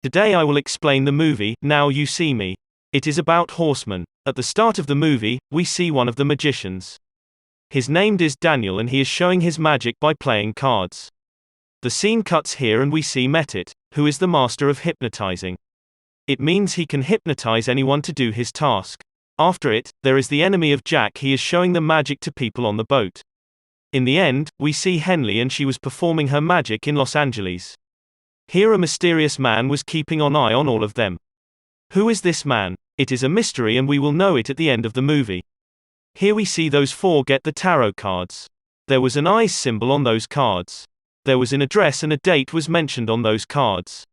Today I will explain the movie, Now You See Me. It is about horsemen. At the start of the movie, we see one of the magicians. His name is Daniel and he is showing his magic by playing cards. The scene cuts here and we see Metit, who is the master of hypnotizing. It means he can hypnotize anyone to do his task. After it, there is the enemy of Jack. He is showing the magic to people on the boat. In the end, we see Henley and she was performing her magic in Los Angeles. Here a mysterious man was keeping an eye on all of them. Who is this man? It is a mystery and we will know it at the end of the movie. Here we see those four get the tarot cards. There was an eyes symbol on those cards. There was an address and a date was mentioned on those cards.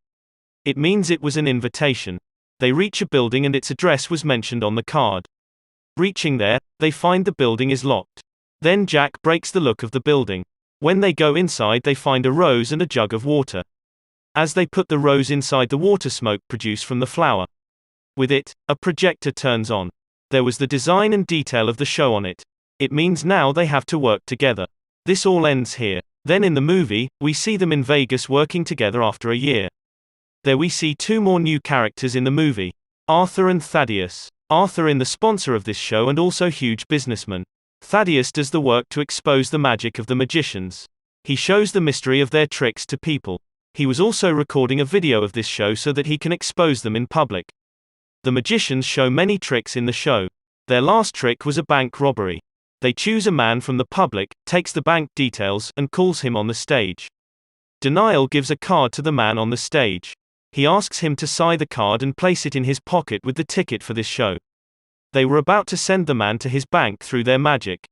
It means it was an invitation. They reach a building and its address was mentioned on the card. Reaching there, they find the building is locked. Then Jack breaks the lock of the building. When they go inside they find a rose and a jug of water. As they put the rose inside, the water smoke produced from the flower. With it, a projector turns on. There was the design and detail of the show on it. It means now they have to work together. This all ends here. Then in the movie, we see them in Vegas working together after a year. There we see two more new characters in the movie, Arthur and Thaddeus. Arthur is the sponsor of this show and also huge businessman. Thaddeus does the work to expose the magic of the magicians. He shows the mystery of their tricks to people. He was also recording a video of this show so that he can expose them in public. The magicians show many tricks in the show. Their last trick was a bank robbery. They choose a man from the public, takes the bank details, and calls him on the stage. Denial gives a card to the man on the stage. He asks him to sign the card and place it in his pocket with the ticket for this show. They were about to send the man to his bank through their magic.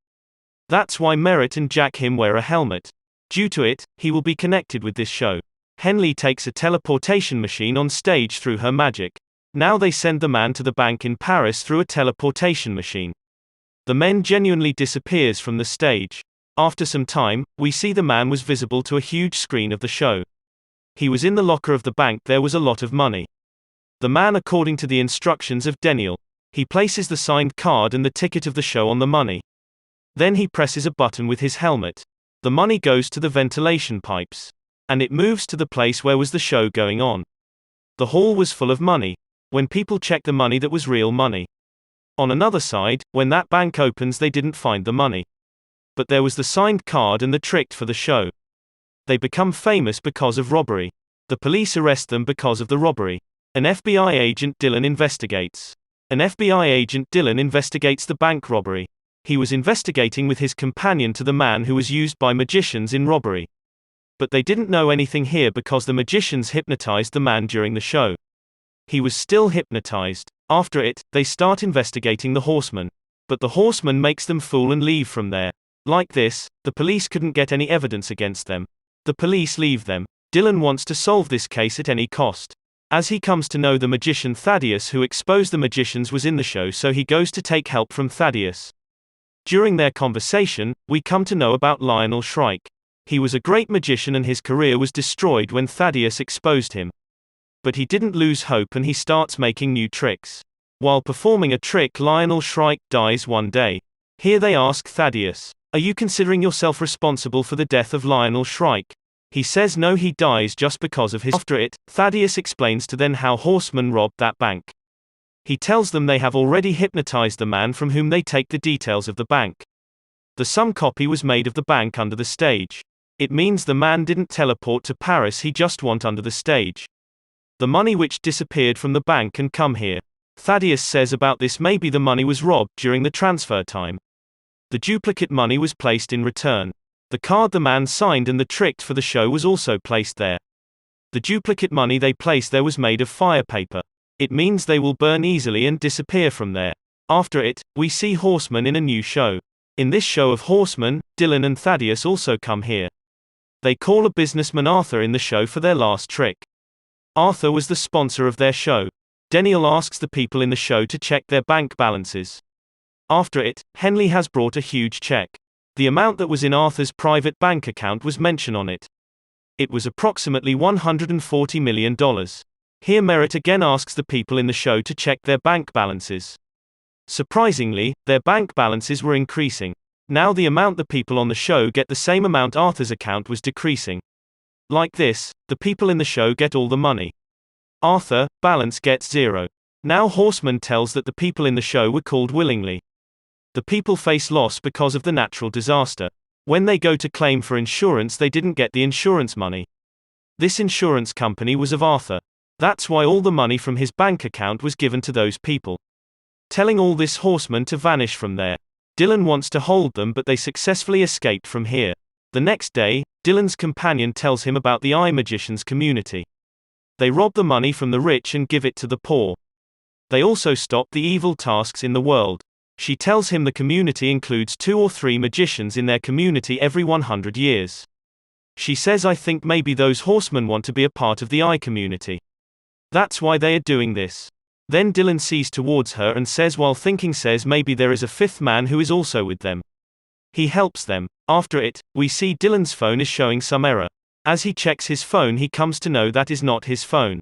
That's why Merritt and Jack him wear a helmet. Due to it, he will be connected with this show. Henley takes a teleportation machine on stage through her magic. Now they send the man to the bank in Paris through a teleportation machine. The man genuinely disappears from the stage. After some time, we see the man was visible to a huge screen of the show. He was in the locker of the bank. There was a lot of money. The man, according to the instructions of Daniel, he places the signed card and the ticket of the show on the money. Then he presses a button with his helmet. The money goes to the ventilation pipes. And it moves to the place where was the show going on. The hall was full of money. When people checked the money, that was real money. On another side, when that bank opens, they didn't find the money. But there was the signed card and the trick for the show. They become famous because of robbery. The police arrest them because of the robbery. An FBI agent Dylan investigates. An FBI agent Dylan investigates the bank robbery. He was investigating with his companion to the man who was used by magicians in robbery. But they didn't know anything here because the magicians hypnotized the man during the show. He was still hypnotized. After it, they start investigating the horseman. But the horseman makes them fool and leave from there. Like this, the police couldn't get any evidence against them. The police leave them. Dylan wants to solve this case at any cost. As he comes to know the magician Thaddeus who exposed the magicians was in the show, so he goes to take help from Thaddeus. During their conversation, we come to know about Lionel Shrike. He was a great magician and his career was destroyed when Thaddeus exposed him. But he didn't lose hope and he starts making new tricks. While performing a trick, Lionel Shrike dies one day. Here they ask Thaddeus, "Are you considering yourself responsible for the death of Lionel Shrike?" He says no, he dies just because of his. After it, Thaddeus explains to them how horsemen robbed that bank. He tells them they have already hypnotized the man from whom they take the details of the bank. Some copy was made of the bank under the stage. It means the man didn't teleport to Paris, he just went under the stage. The money which disappeared from the bank and come here. Thaddeus says about this maybe the money was robbed during the transfer time. The duplicate money was placed in return. The card the man signed and the trick for the show was also placed there. The duplicate money they placed there was made of fire paper. It means they will burn easily and disappear from there. After it, we see horsemen in a new show. In this show of horsemen, Dylan and Thaddeus also come here. They call a businessman Arthur in the show for their last trick. Arthur was the sponsor of their show. Daniel asks the people in the show to check their bank balances. After it, Henley has brought a huge check. The amount that was in Arthur's private bank account was mentioned on it. It was approximately $140 million. Here Merritt again asks the people in the show to check their bank balances. Surprisingly, their bank balances were increasing. Now the amount the people on the show get, the same amount Arthur's account was decreasing. Like this, the people in the show get all the money. Arthur, balance gets 0. Now Horseman tells that the people in the show were called willingly. The people face loss because of the natural disaster. When they go to claim for insurance, they didn't get the insurance money. This insurance company was of Arthur. That's why all the money from his bank account was given to those people. Telling all this Horseman to vanish from there. Dylan wants to hold them, but they successfully escaped from here. The next day, Dylan's companion tells him about the eye magicians community. They rob the money from the rich and give it to the poor. They also stop the evil tasks in the world. She tells him the community includes 2 or 3 magicians in their community every 100 years. She says, I think maybe those horsemen want to be a part of the eye community. That's why they are doing this. Then Dylan sees towards her and says, while thinking, says maybe there is a 5th man who is also with them. He helps them. After it, we see Dylan's phone is showing some error. As he checks his phone, he comes to know that is not his phone.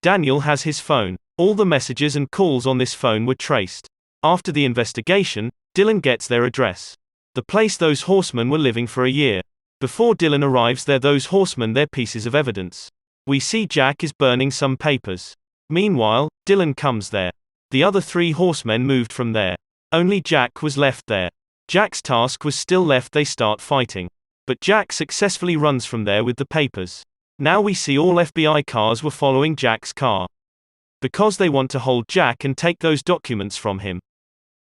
Daniel has his phone. All the messages and calls on this phone were traced. After the investigation, Dylan gets their address. The place those horsemen were living for a year. Before Dylan arrives there, those horsemen their pieces of evidence. We see Jack is burning some papers. Meanwhile, Dylan comes there. The other 3 horsemen moved from there. Only Jack was left there. Jack's task was still left. They start fighting. But Jack successfully runs from there with the papers. Now we see all FBI cars were following Jack's car. Because they want to hold Jack and take those documents from him.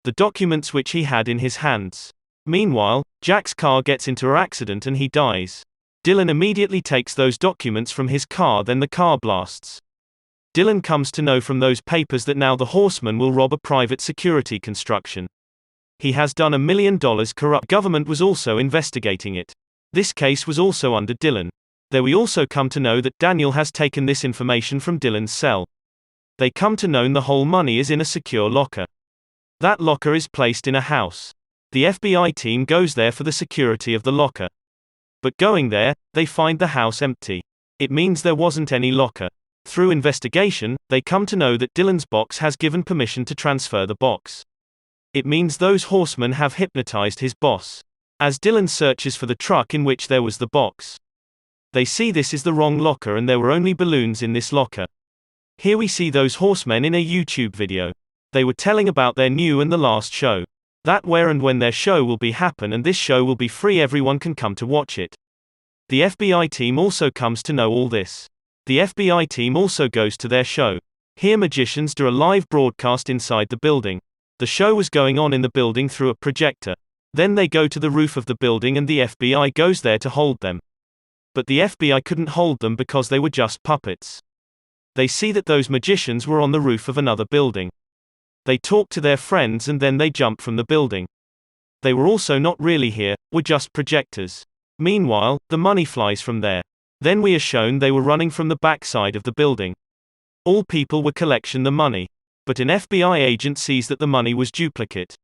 The documents which he had in his hands. Meanwhile, Jack's car gets into an accident and he dies. Dylan immediately takes those documents from his car, then the car blasts. Dylan comes to know from those papers that now the horseman will rob a private security construction. He has done $1 million. Corrupt government was also investigating it. This case was also under Dylan. There we also come to know that Daniel has taken this information from Dylan's cell. They come to know the whole money is in a secure locker. That locker is placed in a house. The FBI team goes there for the security of the locker. But going there, they find the house empty. It means there wasn't any locker. Through investigation, they come to know that Dylan's box has given permission to transfer the box. It means those horsemen have hypnotized his boss. As Dylan searches for the truck in which there was the box, they see this is the wrong locker and there were only balloons in this locker. Here we see those horsemen in a YouTube video. They were telling about their new and the last show. That where and when their show will be happen, and this show will be free, everyone can come to watch it. The FBI team also comes to know all this. The FBI team also goes to their show. Here magicians do a live broadcast inside the building. The show was going on in the building through a projector. Then they go to the roof of the building and the FBI goes there to hold them. But the FBI couldn't hold them because they were just puppets. They see that those magicians were on the roof of another building. They talk to their friends and then they jump from the building. They were also not really here, were just projectors. Meanwhile, the money flies from there. Then we are shown they were running from the back side of the building. All people were collecting the money. But an FBI agent sees that the money was duplicate.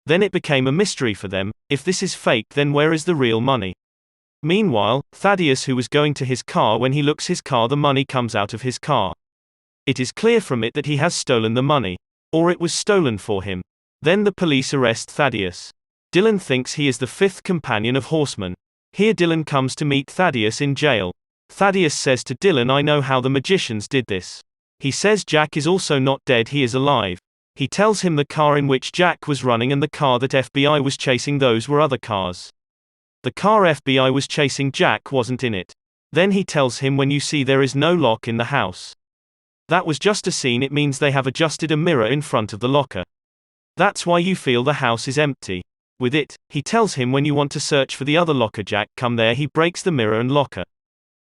Then it became a mystery for them. If this is fake, then where is the real money? Meanwhile, Thaddeus, who was going to his car, when he looks his car, the money comes out of his car. It is clear from it that he has stolen the money. Or it was stolen for him. Then the police arrest Thaddeus. Dylan thinks he is the 5th companion of horsemen. Here Dylan comes to meet Thaddeus in jail. Thaddeus says to Dylan, I know how the magicians did this. He says Jack is also not dead, he is alive. He tells him the car in which Jack was running and the car that FBI was chasing, those were other cars. The car FBI was chasing Jack wasn't in it. Then he tells him, when you see there is no lock in the house. That was just a scene, it means they have adjusted a mirror in front of the locker. That's why you feel the house is empty. With it, he tells him, when you want to search for the other locker, Jack, come there. He breaks the mirror and locker.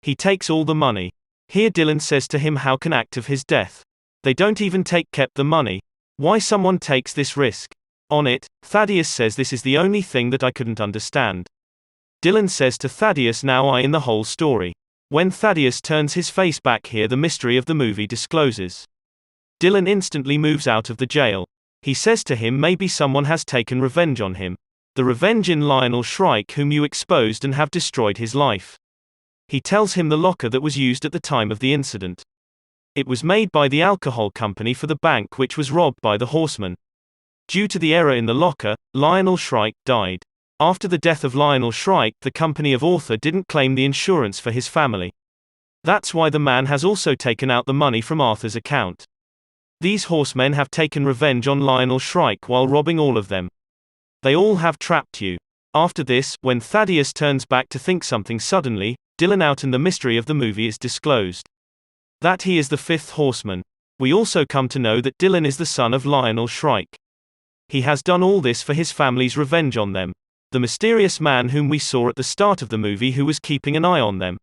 He takes all the money. Here Dylan says to him, how can act of his death? They don't even kept the money. Why someone takes this risk? On it, Thaddeus says, this is the only thing that I couldn't understand. Dylan says to Thaddeus, now I in the whole story. When Thaddeus turns his face back here, the mystery of the movie discloses. Dylan instantly moves out of the jail. He says to him, maybe someone has taken revenge on him. The revenge in Lionel Shrike, whom you exposed and have destroyed his life. He tells him the locker that was used at the time of the incident. It was made by the alcohol company for the bank which was robbed by the horseman. Due to the error in the locker, Lionel Shrike died. After the death of Lionel Shrike, the company of Arthur didn't claim the insurance for his family. That's why the man has also taken out the money from Arthur's account. These horsemen have taken revenge on Lionel Shrike while robbing all of them. They all have trapped you. After this, when Thaddeus turns back to think something suddenly, Dylan out and the mystery of the movie is disclosed. That he is the fifth horseman. We also come to know that Dylan is the son of Lionel Shrike. He has done all this for his family's revenge on them. The mysterious man whom we saw at the start of the movie who was keeping an eye on them.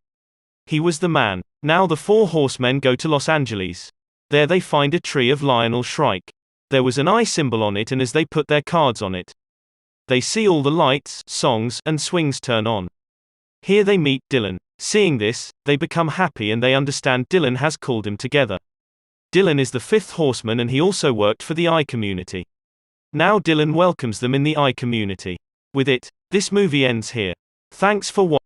He was the man. Now the four horsemen go to Los Angeles. There they find a tree of Lionel Shrike. There was an eye symbol on it, and as they put their cards on it, they see all the lights, songs, and swings turn on. Here they meet Dylan. Seeing this, they become happy and they understand Dylan has called him together. Dylan is the fifth horseman and he also worked for the eye community. Now Dylan welcomes them in the eye community. With it, this movie ends here. Thanks for watching.